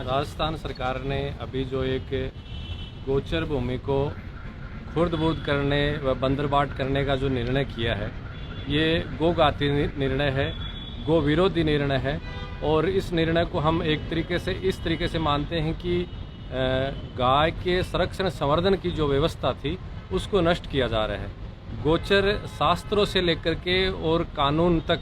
राजस्थान सरकार ने अभी जो एक गोचर भूमि को खुर्द-बुर्द करने व बंदरबाट करने का जो निर्णय किया है, ये गोघाती निर्णय है, गो विरोधी निर्णय है। और इस निर्णय को हम एक तरीके से इस तरीके से मानते हैं कि गाय के संरक्षण संवर्धन की जो व्यवस्था थी उसको नष्ट किया जा रहा है। गोचर शास्त्रों से लेकर के और कानून तक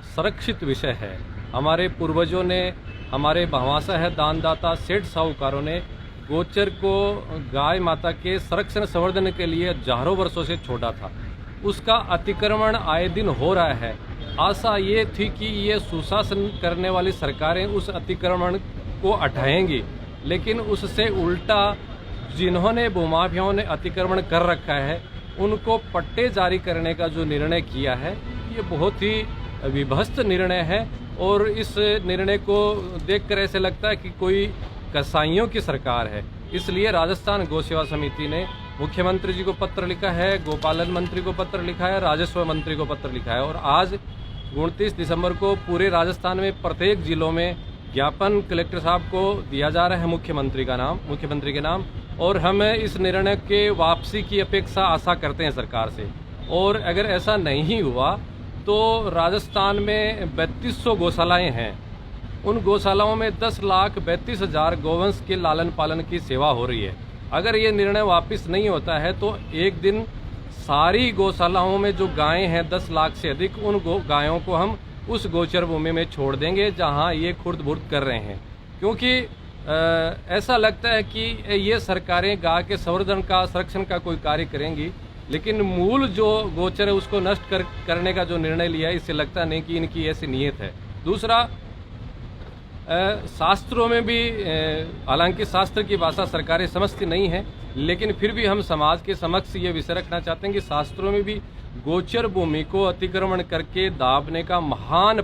संरक्षित विषय है। हमारे पूर्वजों ने, हमारे भवासा है दानदाता सेठ साहूकारों ने गोचर को गाय माता के संरक्षण संवर्धन के लिए हजारों वर्षों से छोड़ा था। उसका अतिक्रमण आए दिन हो रहा है। आशा ये थी कि ये सुशासन करने वाली सरकारें उस अतिक्रमण को हटाएंगी, लेकिन उससे उल्टा जिन्होंने भूमाफियाओं ने अतिक्रमण कर रखा है उनको पट्टे जारी करने का जो निर्णय किया है, ये बहुत ही विभत्स निर्णय है। और इस निर्णय को देखकर ऐसे लगता है कि कोई कसाईयों की सरकार है। इसलिए राजस्थान गौ सेवा समिति ने मुख्यमंत्री जी को पत्र लिखा है, गोपालन मंत्री को पत्र लिखा है, राजस्व मंत्री को पत्र लिखा है। और आज 29 दिसंबर को पूरे राजस्थान में प्रत्येक जिलों में ज्ञापन कलेक्टर साहब को दिया जा रहा है मुख्यमंत्री के नाम। और हम इस निर्णय के वापसी की अपेक्षा आशा करते हैं सरकार से। और अगर ऐसा नहीं हुआ तो राजस्थान में 3200 गौशालाएँ हैं। उन गौशालाओं में 10,32,000 गोवंश के लालन पालन की सेवा हो रही है। अगर ये निर्णय वापस नहीं होता है तो एक दिन सारी गौशालाओं में जो गायें हैं 10 लाख से अधिक, उन गायों को हम उस गोचर भूमि में छोड़ देंगे जहां ये खुर्द-बुर्द कर रहे हैं। क्योंकि ऐसा लगता है कि ये सरकारें गाय के संरक्षण का कोई कार्य करेंगी, लेकिन मूल जो गोचर है उसको नष्ट करने का जो निर्णय लिया है, इससे लगता नहीं कि इनकी ऐसी नीयत है। दूसरा, शास्त्रों में भी, हालांकि शास्त्र की भाषा सरकारें समझती नहीं है, लेकिन फिर भी हम समाज के समक्ष ये विषय रखना चाहते हैं कि शास्त्रों में भी गोचर भूमि को अतिक्रमण करके दाबने का महान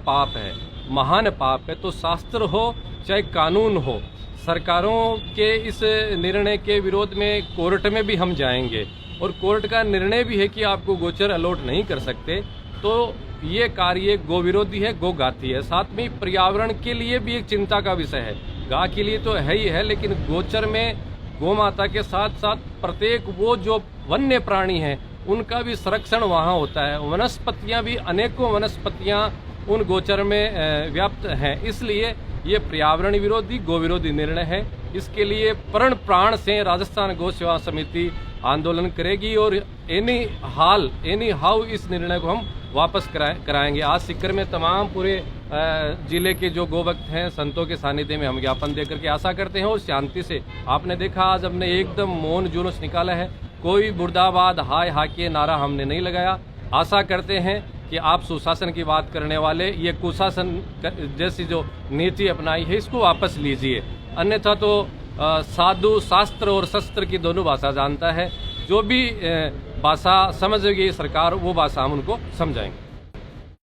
पाप है। तो शास्त्र हो चाहे कानून हो, सरकारों के इस निर्णय के विरोध में कोर्ट में भी हम जाएंगे। और कोर्ट का निर्णय भी है कि आपको गोचर अलॉट नहीं कर सकते, तो ये कार्य गो विरोधी है, गो घाती है। साथ में पर्यावरण के लिए भी एक चिंता का विषय है। गाय के लिए तो है ही है, लेकिन गोचर में गौ माता के साथ साथ प्रत्येक वो जो वन्य प्राणी हैं उनका भी संरक्षण वहाँ होता है। वनस्पतियाँ भी, अनेकों वनस्पतियाँ उन गोचर में व्याप्त हैं। इसलिए ये पर्यावरण विरोधी, गो विरोधी निर्णय है। इसके लिए प्रण प्राण से राजस्थान गौ सेवा समिति आंदोलन करेगी और एनी हाउ इस निर्णय को हम वापस कराएंगे। आज सीकर में तमाम पूरे जिले के जो गोभक्त हैं, संतों के सानिध्य में हम ज्ञापन देकर के आशा करते हैं और शांति से। आपने देखा आज हमने एकदम मौन जुलूस निकाला है। कोई मुर्दाबाद, हाय हाके नारा हमने नहीं लगाया। आशा करते हैं कि आप सुशासन की बात करने वाले ये कुशासन जैसी जो नीति अपनाई है इसको वापस लीजिए। अन्यथा तो साधु शास्त्र और शस्त्र की दोनों भाषा जानता है। जो भी भाषा समझेगी सरकार, वो भाषा हम उनको समझाएंगे।